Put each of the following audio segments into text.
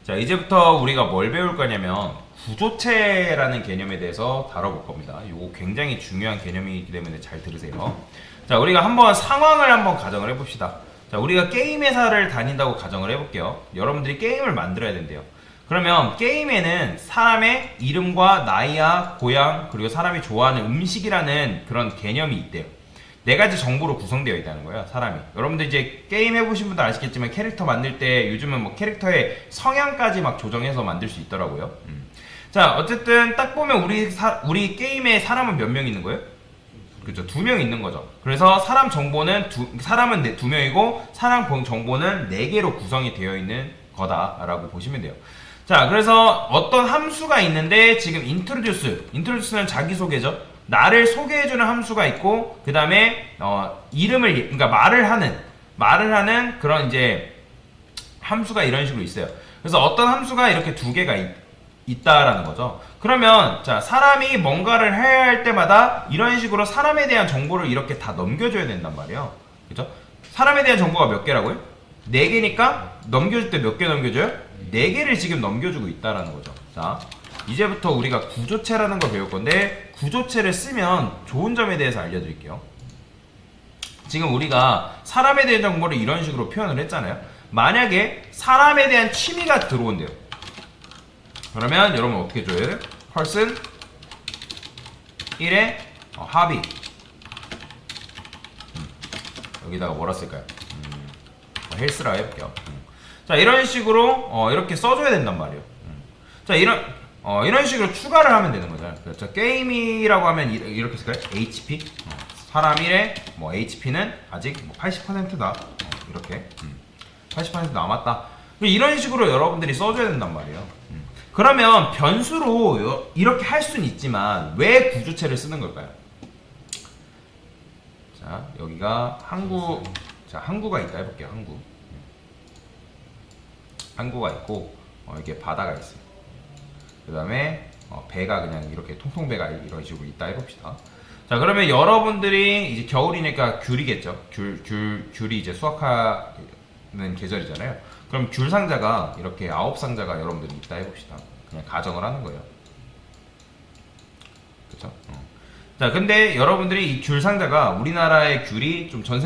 자, 이제부터 우리가 뭘 배울 거냐면 구조체라는 개념에 대해서 다뤄볼 겁니다. 이거 굉장히 중요한 개념이기 때문에 잘 들으세요. 자, 우리가 한번 상황을 한번 가정을 해봅시다. 자, 우리가 게임 회사를 다닌다고 가정을 해볼게요. 여러분들이 게임을 만들어야 된대요. 그러면 게임에는 사람의 이름과 나이와 고향 그리고 사람이 좋아하는 음식이라는 그런 개념이 있대요. 네 가지 정보로 구성되어 있다는 거예요, 사람이. 여러분들 이제 게임 해보신 분들 아시겠지만 캐릭터 만들 때 요즘은 뭐 캐릭터의 성향까지 막 조정해서 만들 수 있더라고요. 자, 어쨌든 딱 보면 우리 게임에 사람은 몇 명 있는 거예요? 그죠, 2명 있는 거죠. 그래서 사람 정보는 사람은 2명이고 사람 정보는 4개로 구성이 되어 있는 거다라고 보시면 돼요. 자, 그래서 어떤 함수가 있는데 지금 introduce는 자기소개죠. 나를 소개해주는 함수가 있고 그 다음에 이름을 그러니까 말을 하는 그런 이제 함수가 이런 식으로 있어요. 그래서 어떤 함수가 이렇게 2개가 있다라는 거죠. 그러면 자, 사람이 뭔가를 해야 할 때마다 이런 식으로 사람에 대한 정보를 이렇게 다 넘겨줘야 된단 말이에요. 그죠? 사람에 대한 정보가 몇 개라고요? 4개니까 넘겨줄 때 몇 개 넘겨줘요? 4개를 지금 넘겨주고 있다라는 거죠. 자, 이제부터 우리가 구조체라는 걸 배울 건데 구조체를 쓰면 좋은 점에 대해서 알려드릴게요. 지금 우리가 사람에 대한 정보를 이런 식으로 표현을 했잖아요. 만약에 사람에 대한 취미가 들어온대요. 그러면 여러분 어떻게 줘야 돼요? person 1의 hobby 여기다가 뭐라 쓸까요? 헬스라 해볼게요. 자, 이런 식으로 이렇게 써줘야 된단 말이에요. 자, 이런 식으로 추가를 하면 되는 거죠. 그렇죠. 게임이라고 하면 이렇게 쓸까요? HP 사람 1의 뭐 HP는 아직 뭐 80%다. 이렇게 80% 남았다. 이런 식으로 여러분들이 써줘야 된단 말이에요. 그러면 변수로 이렇게 할 수는 있지만 왜 구조체를 쓰는 걸까요? 자, 여기가 항구가 있다 해볼게요. 항구가 있고 이게 바다가 있어요. 그 다음에 배가 그냥 이렇게 통통배가 이런 식으로 있다 해봅시다. 자, 그러면 여러분들이 이제 겨울이니까 귤이겠죠. 귤이 이제 수확하는 계절이잖아요. 그럼 귤 상자가 이렇게 9상자가 여러분들이 있다 해봅시다. 그냥 가정을 하는 거예요. 그쵸? 자, 근데 여러분들이 이 귤 상자가 우리나라의 귤이 좀 전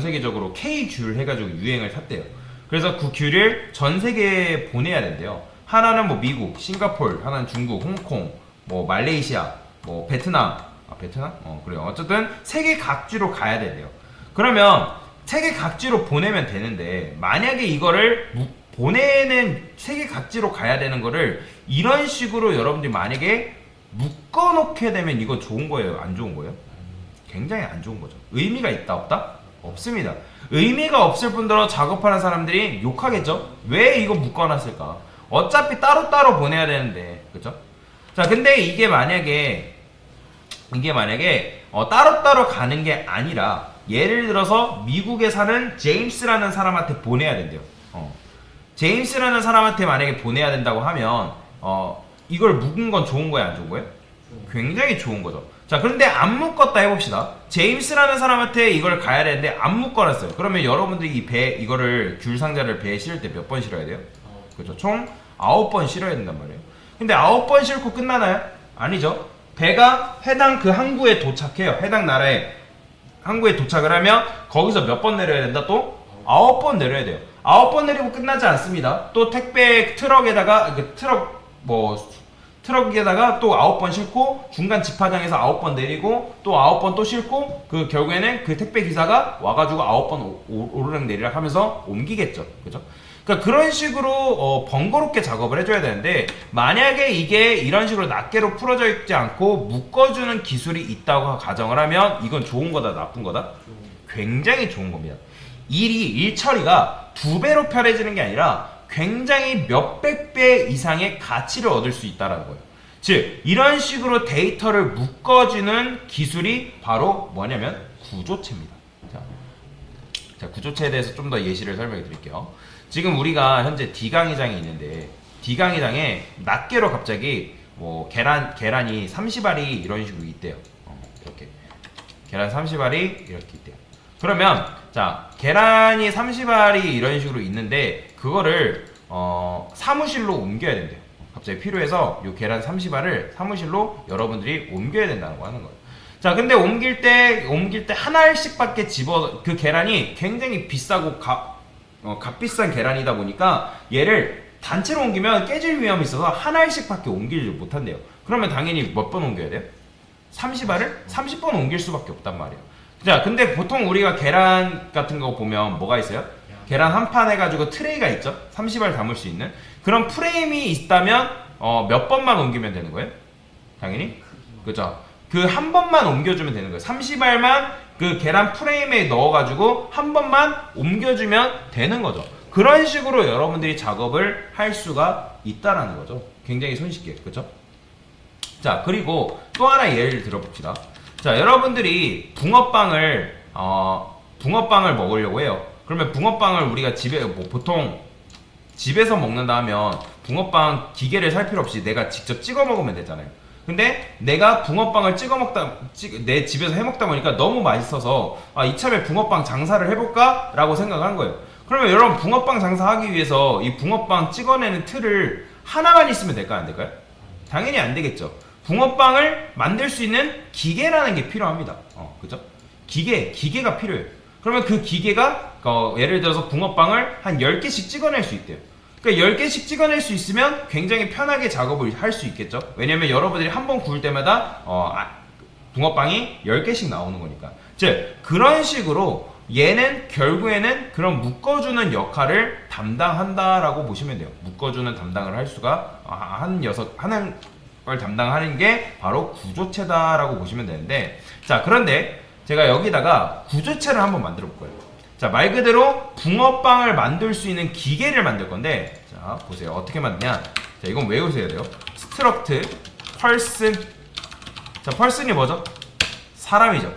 세계적으로 K귤 해가지고 유행을 탔대요. 그래서 그 귤을 전 세계에 보내야 된대요. 하나는 뭐 미국, 싱가포르, 하나는 중국, 홍콩, 뭐 말레이시아, 뭐 베트남, 베트남? 그래요. 어쨌든 세계 각지로 가야 된대요. 그러면 세계 각지로 보내면 되는데 만약에 이거를 보내는 세계 각지로 가야 되는 거를 이런 식으로 여러분들이 만약에 묶어놓게 되면 이거 좋은 거예요? 안 좋은 거예요? 굉장히 안 좋은 거죠. 의미가 있다 없다? 없습니다. 의미가 없을 뿐더러 작업하는 사람들이 욕하겠죠? 왜 이거 묶어놨을까? 어차피 따로따로 보내야 되는데, 그죠? 자, 근데 이게 만약에 따로따로 가는 게 아니라 예를 들어서 미국에 사는 제임스라는 사람한테 보내야 된대요. 제임스라는 사람한테 만약에 보내야 된다고 하면 이걸 묶은 건 좋은 거예요, 안 좋은 거예요? 굉장히 좋은 거죠. 자, 그런데 안 묶었다 해봅시다. 제임스라는 사람한테 이걸 가야 되는데 안 묶어놨어요. 그러면 여러분들이 이거를 귤 상자를 배에 실을 때 몇 번 실어야 돼요? 그렇죠. 총 9번 실어야 된단 말이에요. 근데 9번 실고 끝나나요? 아니죠. 배가 해당 그 항구에 도착해요. 해당 나라에 항구에 도착을 하면 거기서 몇 번 내려야 된다? 또 9번 내려야 돼요. 9번 내리고 끝나지 않습니다. 또 택배 트럭에다가 트럭에다가 또 9번 싣고 중간 집화장에서 9번 내리고 또 9번 또 싣고 그 결국에는 그 택배 기사가 와가지고 9번 오르락 내리락 하면서 옮기겠죠. 그죠? 그러니까 그런 식으로 번거롭게 작업을 해줘야 되는데 만약에 이게 이런 식으로 낱개로 풀어져 있지 않고 묶어주는 기술이 있다고 가정을 하면 이건 좋은 거다 나쁜 거다? 굉장히 좋은 겁니다. 일 처리가 2배로 편해지는 게 아니라 굉장히 몇백 배 이상의 가치를 얻을 수 있다는 거예요. 즉 이런 식으로 데이터를 묶어주는 기술이 바로 뭐냐면 구조체입니다. 자, 구조체에 대해서 좀 더 예시를 설명해 드릴게요. 지금 우리가 현재 D강의장이 있는데 D강의장에 낱개로 갑자기 뭐 계란이 30알이 이런 식으로 있대요. 이렇게 계란 30알이 이렇게 있대요. 그러면 자, 계란이 30알이 이런 식으로 있는데 그거를 사무실로 옮겨야 된대요. 갑자기 필요해서 요 계란 30알을 사무실로 여러분들이 옮겨야 된다고 하는 거예요. 자, 근데 옮길 때 한 알씩밖에 그 계란이 굉장히 비싸고 값비싼 계란이다 보니까 얘를 단체로 옮기면 깨질 위험이 있어서 한 알씩밖에 옮기지 못한대요. 그러면 당연히 몇 번 옮겨야 돼요? 30알을 30번 옮길 수밖에 없단 말이에요. 자, 근데 보통 우리가 계란 같은 거 보면 뭐가 있어요? 계란 한 판 해가지고 트레이가 있죠? 30알 담을 수 있는 그런 프레임이 있다면 몇 번만 옮기면 되는 거예요? 당연히 그죠? 그 한 번만 옮겨주면 되는 거예요. 30알만 그 계란 프레임에 넣어가지고 한 번만 옮겨주면 되는 거죠. 그런 식으로 여러분들이 작업을 할 수가 있다라는 거죠. 굉장히 손쉽게, 그죠? 자, 그리고 또 하나 예를 들어봅시다. 자, 여러분들이 붕어빵을 먹으려고 해요. 그러면 붕어빵을 우리가 집에 보통 집에서 먹는다 하면 붕어빵 기계를 살 필요 없이 내가 직접 찍어 먹으면 되잖아요. 근데 내가 붕어빵을 내 집에서 해 먹다 보니까 너무 맛있어서 이참에 붕어빵 장사를 해볼까? 라고 생각한 거예요. 그러면 여러분 붕어빵 장사하기 위해서 이 붕어빵 찍어내는 틀을 하나만 있으면 될까요? 안 될까요? 당연히 안 되겠죠. 붕어빵을 만들 수 있는 기계라는 게 필요합니다. 그죠? 기계가 필요해요. 그러면 그 기계가 예를 들어서 붕어빵을 한 10개씩 찍어낼 수 있대요. 그러니까 10개씩 찍어낼 수 있으면 굉장히 편하게 작업을 할 수 있겠죠. 왜냐면 여러분들이 한 번 구울 때마다 붕어빵이 10개씩 나오는 거니까. 즉 그런 식으로 얘는 결국에는 그런 묶어주는 역할을 담당한다라고 보시면 돼요. 묶어주는 담당을 할 수가 하는 걸 담당하는 게 바로 구조체다라고 보시면 되는데, 자, 그런데 제가 여기다가 구조체를 한번 만들어 볼 거예요. 자, 말 그대로 붕어빵을 만들 수 있는 기계를 만들 건데, 자, 보세요. 어떻게 만드냐? 자, 이건 외우셔야 돼요. 스트럭트 펄슨. 자, 펄슨이 뭐죠? 사람이죠.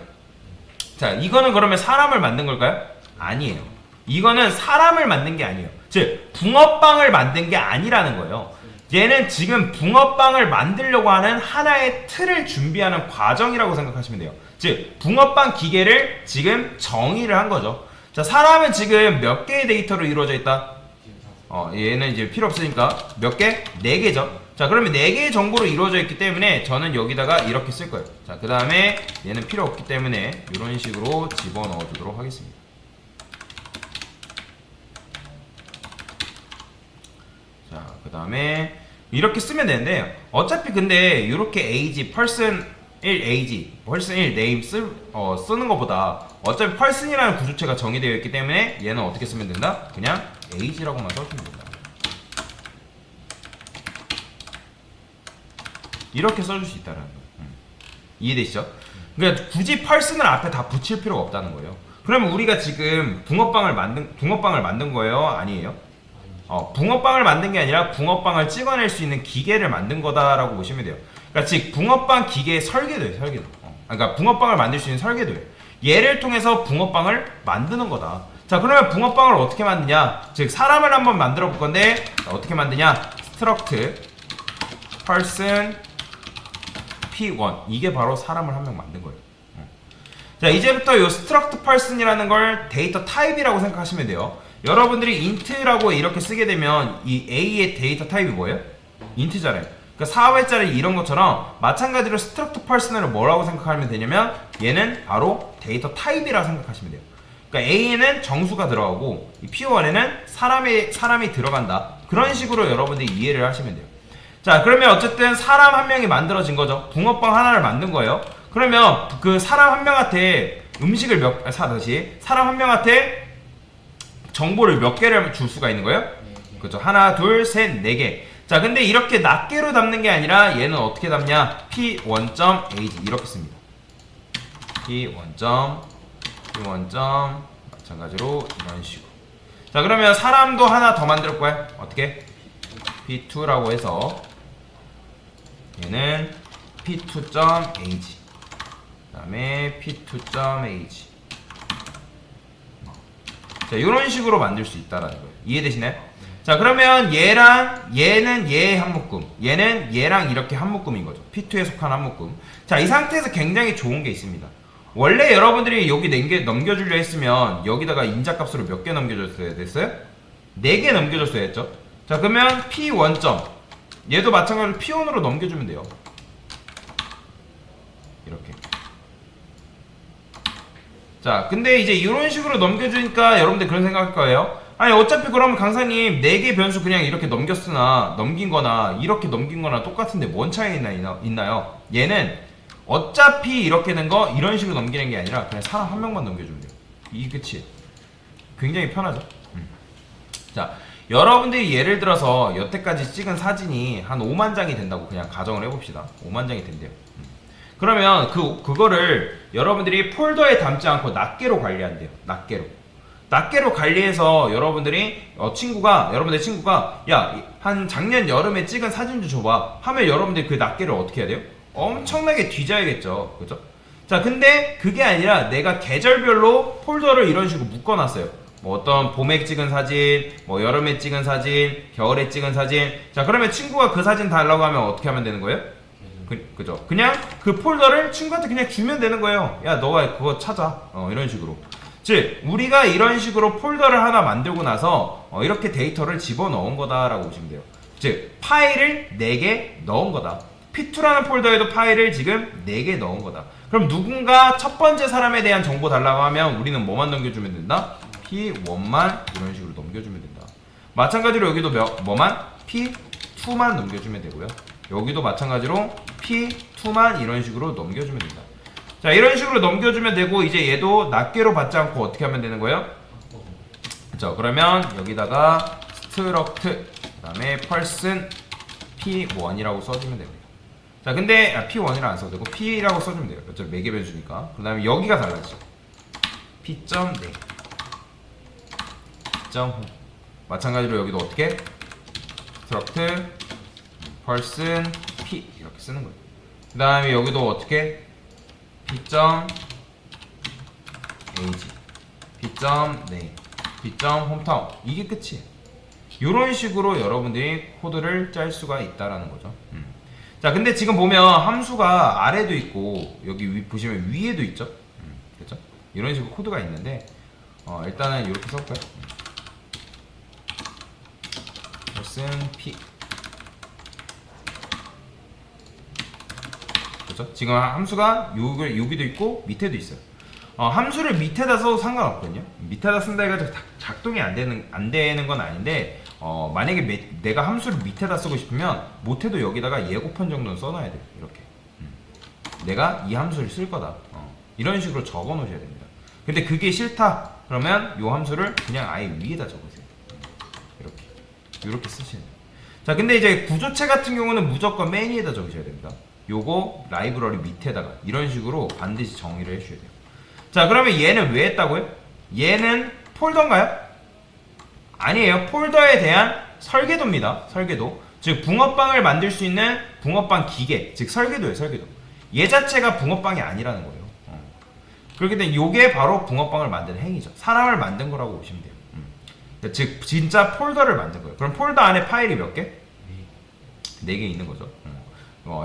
자, 이거는 그러면 사람을 만든 걸까요? 아니에요. 이거는 사람을 만든 게 아니에요. 즉, 붕어빵을 만든 게 아니라는 거예요. 얘는 지금 붕어빵을 만들려고 하는 하나의 틀을 준비하는 과정이라고 생각하시면 돼요. 즉, 붕어빵 기계를 지금 정의를 한 거죠. 자, 사람은 지금 몇 개의 데이터로 이루어져 있다? 얘는 이제 필요 없으니까 몇 개? 4개죠. 자, 그러면 4개의 정보로 이루어져 있기 때문에 저는 여기다가 이렇게 쓸 거예요. 자, 그 다음에 얘는 필요 없기 때문에 이런 식으로 집어넣어 주도록 하겠습니다. 자, 그 다음에 이렇게 쓰면 되는데, 어차피 근데 이렇게 age, person 1 age, person 1 name 쓰는 것보다 어차피 person이라는 구조체가 정의되어 있기 때문에 얘는 어떻게 쓰면 된다? 그냥 age라고만 써주면 된다. 이렇게 써줄 수 있다는 거예요. 이해되시죠? 그러니까 굳이 person을 앞에 다 붙일 필요가 없다는 거예요. 그러면 우리가 지금 붕어빵을 만든 거예요? 아니에요? 붕어빵을 만든 게 아니라 붕어빵을 찍어낼 수 있는 기계를 만든 거다라고 보시면 돼요. 그러니까 즉 붕어빵 기계의 설계도예요. 그러니까 붕어빵을 만들 수 있는 설계도예요. 얘를 통해서 붕어빵을 만드는 거다. 자, 그러면 붕어빵을 어떻게 만드냐? 즉 사람을 한번 만들어 볼 건데, 어떻게 만드냐? 스트럭트 person p1, 이게 바로 사람을 한 명 만든 거예요. 자, 이제부터 이 스트럭트 person이라는 걸 데이터 타입이라고 생각하시면 돼요. 여러분들이 int라고 이렇게 쓰게 되면 이 A의 데이터 타입이 뭐예요? int잖아요. 그러니까 4회짜리 이런 것처럼 마찬가지로 스트럭트 person을 뭐라고 생각하면 되냐면 얘는 바로 데이터 타입이라고 생각하시면 돼요. 그러니까 A에는 정수가 들어가고 이 P1에는 사람이 들어간다. 그런 식으로 여러분들이 이해를 하시면 돼요. 자, 그러면 어쨌든 사람 한 명이 만들어진 거죠. 붕어빵 하나를 만든 거예요. 그러면 그 사람 한 명한테 사람 한 명한테 정보를 몇 개를 줄 수가 있는 거예요? 그렇죠. 하나, 둘, 셋, 4개. 자, 근데 이렇게 낱개로 담는 게 아니라 얘는 어떻게 담냐? p1.ag 이렇게 씁니다. p1. 마찬가지로 이런 식으로. 자, 그러면 사람도 하나 더 만들 거야. 어떻게? p2라고 해서 얘는 p2.ag 그 다음에 p2.ag. 자, 이런 식으로 만들 수 있다라는 거예요. 이해되시나요? 자, 그러면 얘는 얘의 한 묶음, 얘는 얘랑 이렇게 한 묶음인 거죠. P2에 속한 한 묶음. 자, 이 상태에서 굉장히 좋은 게 있습니다. 원래 여러분들이 여기 넘겨주려 했으면 여기다가 인자값으로 몇 개 넘겨줬어야 됐어요? 4개 넘겨줬어야 했죠. 자, 그러면 P1점. 얘도 마찬가지로 P1으로 넘겨주면 돼요. 이렇게. 자, 근데 이제 이런 식으로 넘겨주니까 여러분들 그런 생각할 거예요. 아니, 어차피 그러면 강사님 4개 변수 그냥 이렇게 넘겼으나, 넘긴 거나, 이렇게 넘긴 거나 똑같은데 뭔 차이가 있나요? 얘는 어차피 이렇게 된 거 이런 식으로 넘기는 게 아니라 그냥 사람 한 명만 넘겨주면 돼요. 이게 끝이에요. 굉장히 편하죠? 자, 여러분들이 예를 들어서 여태까지 찍은 사진이 한 5만 장이 된다고 그냥 가정을 해봅시다. 5만 장이 된대요. 그러면 그거를 여러분들이 폴더에 담지 않고 낱개로 관리한대요. 낱개로 관리해서 여러분들의 친구가 야, 한 작년 여름에 찍은 사진 좀 줘봐 하면 여러분들이 그 낱개를 어떻게 해야 돼요? 엄청나게 뒤져야겠죠. 그죠? 자, 근데 그게 아니라 내가 계절별로 폴더를 이런 식으로 묶어놨어요. 뭐 어떤 봄에 찍은 사진, 뭐 여름에 찍은 사진, 겨울에 찍은 사진. 자, 그러면 친구가 그 사진 달라고 하면 어떻게 하면 되는 거예요? 그죠? 그냥 그 폴더를 친구한테 그냥 주면 되는 거예요. 야, 너가 그거 찾아. 이런 식으로. 즉, 우리가 이런 식으로 폴더를 하나 만들고 나서 이렇게 데이터를 집어넣은 거다라고 보시면 돼요. 즉, 파일을 4개 넣은 거다. P2라는 폴더에도 파일을 지금 4개 넣은 거다. 그럼 누군가 첫 번째 사람에 대한 정보 달라고 하면 우리는 뭐만 넘겨주면 된다? P1만 이런 식으로 넘겨주면 된다. 마찬가지로 여기도 뭐만? P2만 넘겨주면 되고요. 여기도 마찬가지로 P2만 이런 식으로 넘겨주면 된다. 자, 이런 식으로 넘겨주면 되고, 이제 얘도 낱개로 받지 않고 어떻게 하면 되는 거예요? 그렇죠. 그러면 여기다가 struct 그 다음에 person P1이라고 써주면 됩니다. 자, 근데 P1이라 안 써도 되고 P라고 써주면 돼요. 어차피 매개 변수니까. 그 다음에 여기가 달라지죠. P.4 P.5 마찬가지로 여기도 어떻게? struct person P 이렇게 쓰는 거예요. 그 다음에 여기도 어떻게? P.age P.name P.hometown 이게 끝이에요. 이런 식으로 여러분들이 코드를 짤 수가 있다라는 거죠. 자, 근데 지금 보면 함수가 아래도 있고 여기 보시면 위에도 있죠. 그렇죠? 이런 식으로 코드가 있는데 일단은 이렇게 써볼까요? person P 그렇죠? 지금 함수가 여기도 있고 밑에도 있어요. 함수를 밑에다 써도 상관없거든요. 밑에다 쓴다 해가지고 작동이 안 되는 건 아닌데 만약에 내가 함수를 밑에다 쓰고 싶으면 못해도 여기다가 예고편 정도는 써놔야 돼요. 이렇게 내가 이 함수를 쓸 거다. 이런 식으로 적어 놓으셔야 됩니다. 근데 그게 싫다 그러면 이 함수를 그냥 아예 위에다 적으세요. 이렇게 쓰시는 거예요. 자, 근데 이제 구조체 같은 경우는 무조건 메인에다 적으셔야 됩니다. 요거 라이브러리 밑에다가 이런 식으로 반드시 정의를 해주셔야 돼요. 자, 그러면 얘는 왜 했다고요? 얘는 폴더인가요? 아니에요. 폴더에 대한 설계도입니다. 설계도. 즉 붕어빵을 만들 수 있는 붕어빵 기계, 즉 설계도예요. 설계도. 얘 자체가 붕어빵이 아니라는 거예요. 그렇기 때문에 요게 바로 붕어빵을 만드는 행위죠. 사람을 만든 거라고 보시면 돼요. 즉 진짜 폴더를 만든 거예요. 그럼 폴더 안에 파일이 몇 개? 4개 있는 거죠.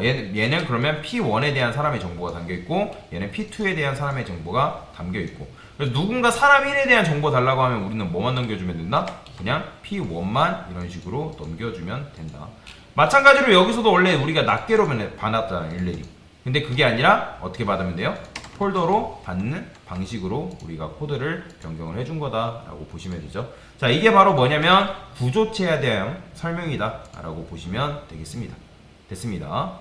얘는 그러면 P1에 대한 사람의 정보가 담겨있고 얘는 P2에 대한 사람의 정보가 담겨있고, 그래서 누군가 사람 1에 대한 정보 달라고 하면 우리는 뭐만 넘겨주면 된다? 그냥 P1만 이런 식으로 넘겨주면 된다. 마찬가지로 여기서도 원래 우리가 낱개로 받았잖아요. 일일이. 근데 그게 아니라 어떻게 받으면 돼요? 폴더로 받는 방식으로 우리가 코드를 변경을 해준 거다라고 보시면 되죠. 자, 이게 바로 뭐냐면 구조체에 대한 설명이다 라고 보시면 되겠습니다. 됐습니다.